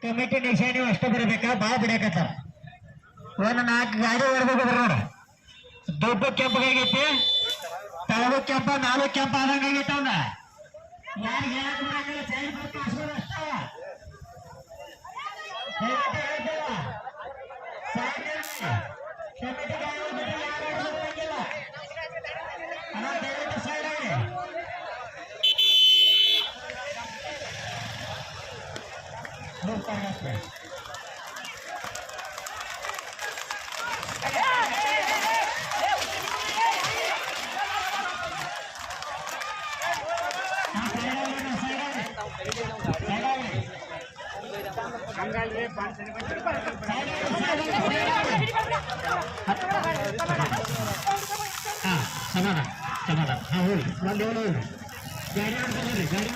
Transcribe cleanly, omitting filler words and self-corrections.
committee ನಿಶಾನಿ ಅಷ್ಟು ಬರಬೇಕಾ ಬಾ ಬಿಡಕತ್ತಾರ ಒಂದು 4 ಗಾಡಿ ಹೊಡ್ಬೇಕು ನೋಡ ದೊಡ್ಡ ಕೆಂಪಗಾಗೈತಿ ತಳಗ ಕೆಂಪ 4 ಕೆಂಪ ಆದಂಗ ಆಗೈತ ಅವನ ಯಾರು ಹೇಳಕ್ ಬರಂಗಿಲ್ಲ ಸೈಡ್ ಬರ್ತಾ ಅಷ್ಟೇ ಸೈಡ್ ಆಗಿ ಸಮಾಧಾನ ಸಮಾಧಾನ ಹಾ ಹೋಗಿ ಗಾಡಿ ಗಾಡಿ